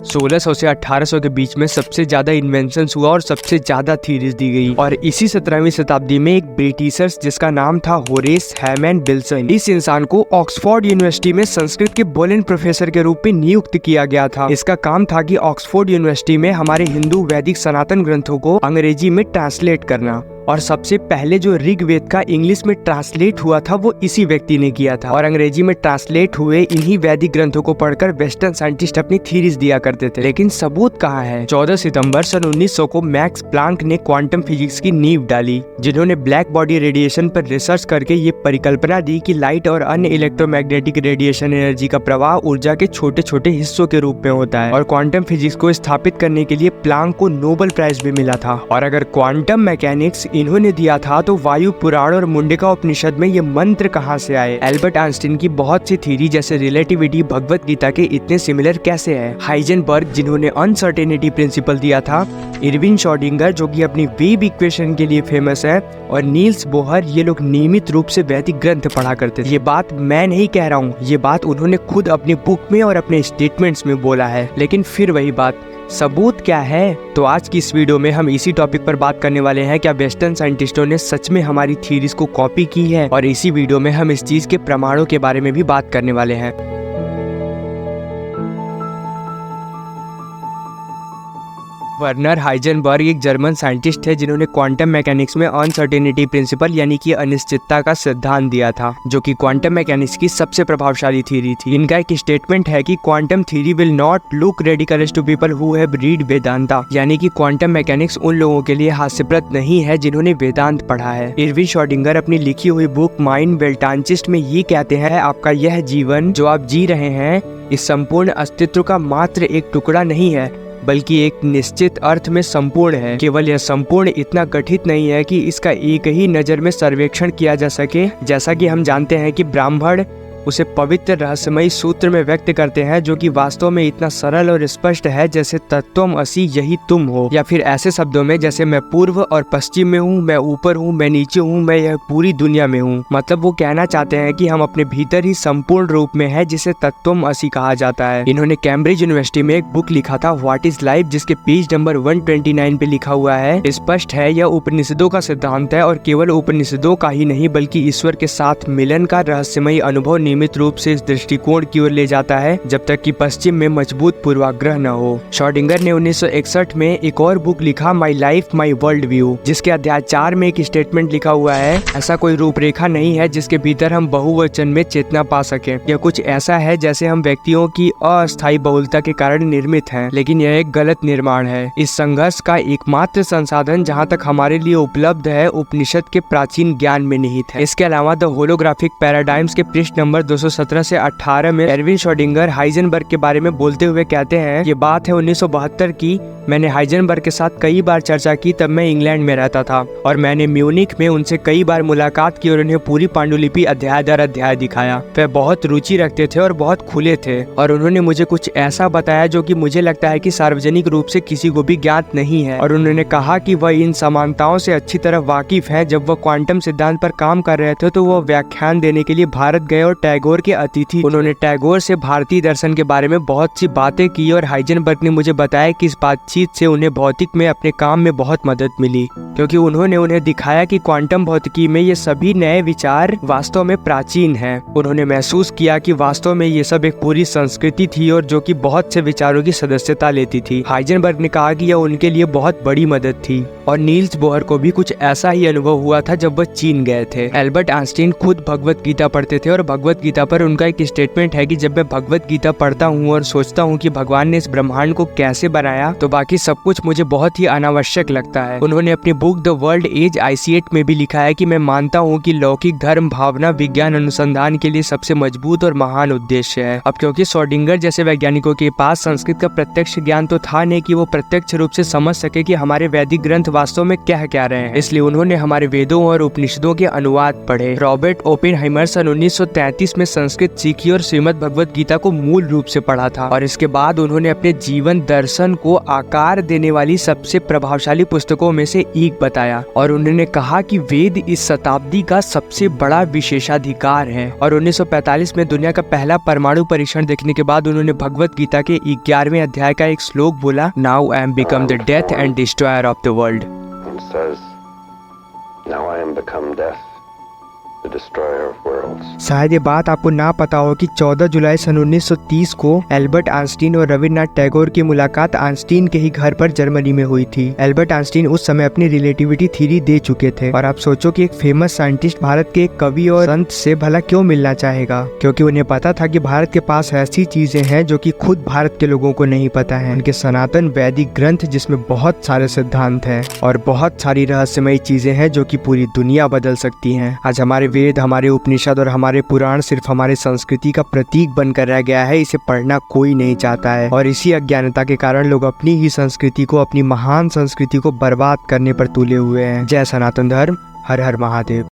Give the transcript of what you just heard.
1600 से 1800 के बीच में सबसे ज्यादा इन्वेंशंस हुआ और सबसे ज्यादा थीरीज दी गई। और इसी 17वीं शताब्दी में एक ब्रिटिशर्स जिसका नाम था होरेस हैमन विल्सन, इस इंसान को ऑक्सफोर्ड यूनिवर्सिटी में संस्कृत के बोलेन प्रोफेसर के रूप में नियुक्त किया गया था। इसका काम था कि ऑक्सफोर्ड यूनिवर्सिटी में हमारे हिंदू वैदिक सनातन ग्रंथों को अंग्रेजी में ट्रांसलेट करना। और सबसे पहले जो ऋग्वेद का इंग्लिश में ट्रांसलेट हुआ था वो इसी व्यक्ति ने किया था। और अंग्रेजी में ट्रांसलेट हुए इन्हीं वैदिक ग्रंथों को पढ़कर वेस्टर्न साइंटिस्ट अपनी थीरीज दिया करते थे। लेकिन सबूत कहाँ है? 14 सितंबर सन 1900 को मैक्स प्लांक ने क्वांटम फिजिक्स की नींव डाली, जिन्होंने ब्लैक बॉडी रेडिएशन पर रिसर्च करके ये परिकल्पना दी कि लाइट और अन्य इलेक्ट्रोमैग्नेटिक रेडिएशन एनर्जी का प्रवाह ऊर्जा के छोटे छोटे हिस्सों के रूप में होता है। और क्वांटम फिजिक्स को स्थापित करने के लिए प्लांक को नोबेल प्राइज भी मिला था। और अगर क्वांटम मैकेनिक्स इन्होंने दिया था तो वायु पुराण और मुंडका उपनिषद में ये मंत्र कहाँ से आए? एल्बर्ट आइंस्टीन की बहुत सी थ्योरी जैसे रिलेटिविटी भगवत गीता के इतने सिमिलर कैसे है? हाइजेनबर्ग जिन्होंने अनसर्टेनिटी प्रिंसिपल दिया था, इरविन श्रोडिंगर जो कि अपनी वेव इक्वेशन के लिए फेमस है, और नील्स बोहर, ये लोग नियमित रूप से वैदिक ग्रंथ पढ़ा करते थे। ये बात मैं नहीं कह रहा हूँ, ये बात उन्होंने खुद अपनी बुक में और अपने स्टेटमेंट्स में बोला है। लेकिन फिर वही बात, सबूत क्या है? तो आज की इस वीडियो में हम इसी टॉपिक पर बात करने वाले हैं। क्या वेस्टर्न साइंटिस्टों ने सच में हमारी थ्योरीज को कॉपी की है? और इसी वीडियो में हम इस चीज के प्रमाणों के बारे में भी बात करने वाले हैं। वर्नर हाइजेनबर्ग एक जर्मन साइंटिस्ट थे जिन्होंने क्वांटम मैकेनिक्स में अनसर्टेनिटी प्रिंसिपल यानी कि अनिश्चितता का सिद्धांत दिया था, जो कि क्वांटम मैकेनिक्स की सबसे प्रभावशाली थ्योरी थी। इनका एक स्टेटमेंट है कि quantum theory will not look radicalist to people who have read Vedanta, यानी कि क्वांटम मैकेनिक्स उन लोगों के लिए हास्यप्रद नहीं है जिन्होंने वेदांत पढ़ा है। इरविन श्रोडिंगर अपनी लिखी हुई बुक माइंड वेल्टांचिस्ट में ये कहते हैं, आपका यह जीवन जो आप जी रहे हैं इस संपूर्ण अस्तित्व का मात्र एक टुकड़ा नहीं है, बल्कि एक निश्चित अर्थ में संपूर्ण है। केवल यह संपूर्ण इतना गठित नहीं है कि इसका एक ही नजर में सर्वेक्षण किया जा सके। जैसा कि हम जानते हैं कि ब्राह्मण उसे पवित्र रहस्यमयी सूत्र में व्यक्त करते हैं, जो कि वास्तव में इतना सरल और स्पष्ट है जैसे तत्वमसि यही तुम हो, या फिर ऐसे शब्दों में जैसे मैं पूर्व और पश्चिम में हूँ, मैं ऊपर हूँ, मैं नीचे हूँ, मैं यह पूरी दुनिया में हूँ। मतलब वो कहना चाहते हैं कि हम अपने भीतर ही संपूर्ण रूप में है, जिसे तत्वमसि कहा जाता है। इन्होंने कैम्ब्रिज यूनिवर्सिटी में एक बुक लिखा था व्हाट इज लाइफ, जिसके पेज नंबर 129 पे लिखा हुआ है, स्पष्ट है यह उपनिषदों का सिद्धांत है, और केवल उपनिषदों का ही नहीं बल्कि ईश्वर के साथ मिलन का रहस्यमयी अनुभव नियमित रूप से इस दृष्टिकोण की ओर ले जाता है जब तक कि पश्चिम में मजबूत पूर्वाग्रह न हो। श्रोडिंगर ने 1961 में एक और बुक लिखा my life my world view, जिसके अध्याय 4 में एक स्टेटमेंट लिखा हुआ है, ऐसा कोई रूपरेखा नहीं है जिसके भीतर हम बहुवचन में चेतना पा सके। यह कुछ ऐसा है जैसे हम व्यक्तियों की अस्थायी बहुलता के कारण निर्मित हैं, लेकिन यह एक गलत निर्माण है। इस संघर्ष का एकमात्र संसाधन जहाँ तक हमारे लिए उपलब्ध है उपनिषद के प्राचीन ज्ञान में निहित है। इसके अलावा द होलोग्राफिक पैराडाइम्स के पृष्ठ नंबर 217 से 18 में एरविन श्रोडिंगर हाइजेनबर्ग के बारे में बोलते हुए कहते हैं, ये बात है 1972 की, मैंने हाइजेनबर्ग के साथ कई बार चर्चा की, तब मैं इंग्लैंड में रहता था और मैंने म्यूनिख में उनसे कई बार मुलाकात की और उन्हें पूरी पांडुलिपि अध्याय दर अध्याय दिखाया। वे बहुत रुचि रखते थे और बहुत खुले थे, और उन्होंने मुझे कुछ ऐसा बताया जो कि मुझे लगता है कि सार्वजनिक रूप से किसी को भी ज्ञात नहीं है। और उन्होंने कहा कि वह इन समानताओं से अच्छी तरह वाकिफ है। जब वह क्वांटम सिद्धांत पर काम कर रहे थे तो वह व्याख्यान देने के लिए भारत गए और टैगोर के अतिथि, उन्होंने टैगोर से भारतीय दर्शन के बारे में बहुत सी बातें की, और हाइजेनबर्ग ने मुझे बताया कि इस बातचीत से उन्हें भौतिक में अपने काम में बहुत मदद मिली, क्योंकि उन्होंने उन्हें दिखाया कि क्वांटम भौतिकी में ये सभी नए विचार वास्तव में प्राचीन हैं। उन्होंने महसूस किया कि वास्तव में ये सब एक पूरी संस्कृति थी और जो कि बहुत से विचारों की सदस्यता लेती थी। हाइजेनबर्ग ने कहा कि यह उनके लिए बहुत बड़ी मदद थी, और नील्स बोहर को भी कुछ ऐसा ही अनुभव हुआ था जब वह चीन गए थे। एल्बर्ट आइंस्टीन खुद भगवत गीता पढ़ते थे, और भगवत गीता पर उनका एक स्टेटमेंट है कि जब मैं भगवत गीता पढ़ता हूँ और सोचता हूँ कि भगवान ने इस ब्रह्मांड को कैसे बनाया, तो बाकी सब कुछ मुझे बहुत ही अनावश्यक लगता है। उन्होंने अपनी book the world as I see it में भी लिखा है कि मैं मानता हूँ कि लौकिक धर्म भावना विज्ञान अनुसंधान के लिए सबसे मजबूत और महान उद्देश्य है। अब क्योंकि श्रोडिंगर जैसे वैज्ञानिकों के पास संस्कृत का प्रत्यक्ष ज्ञान तो था नहीं कि वो प्रत्यक्ष रूप से समझ सके कि हमारे वैदिक ग्रंथ वास्तव में कह क्या रहे हैं, इसलिए उन्होंने हमारे वेदों और उपनिषदों के अनुवाद पढ़े। रॉबर्ट ओपेनहाइमर सन 1933 में संस्कृत सीखी और श्रीमद् भगवत गीता को मूल रूप से पढ़ा था, और इसके बाद उन्होंने अपने जीवन दर्शन को आकार देने वाली सबसे प्रभावशाली पुस्तकों में से एक बताया और उन्होंने कहा कि वेद इस शताब्दी का सबसे बड़ा विशेषाधिकार है। और 1945 में दुनिया का पहला परमाणु परीक्षण देखने के बाद उन्होंने भगवत गीता के 11वें अध्याय का एक श्लोक बोला, now I am become the death and destroyer of the world. शायद ये बात आपको ना पता हो कि 14 जुलाई सन 1930 को एल्बर्ट आइंस्टीन और रविन्द्रनाथ टैगोर की मुलाकात आइंस्टीन के ही घर पर जर्मनी में हुई थी। एल्बर्ट आइंस्टीन उस समय अपनी रिलेटिविटी थ्योरी दे चुके थे और आप सोचो कि एक फेमस साइंटिस्ट भारत के एक कवि और संत से भला क्यों मिलना चाहेगा, क्योंकि उन्हें पता था कि भारत के पास ऐसी चीजें हैं जो कि खुद भारत के लोगों को नहीं पता है। उनके सनातन वैदिक ग्रंथ जिसमें बहुत सारे सिद्धांत हैं और बहुत सारी रहस्यमयी चीजें हैं जो कि पूरी दुनिया बदल सकती हैं। आज हमारे वेद, हमारे उपनिषद और हमारे पुराण सिर्फ हमारे संस्कृति का प्रतीक बनकर रह गया है। इसे पढ़ना कोई नहीं चाहता है और इसी अज्ञानता के कारण लोग अपनी ही संस्कृति को, अपनी महान संस्कृति को बर्बाद करने पर तुले हुए हैं। जय सनातन धर्म, हर हर महादेव।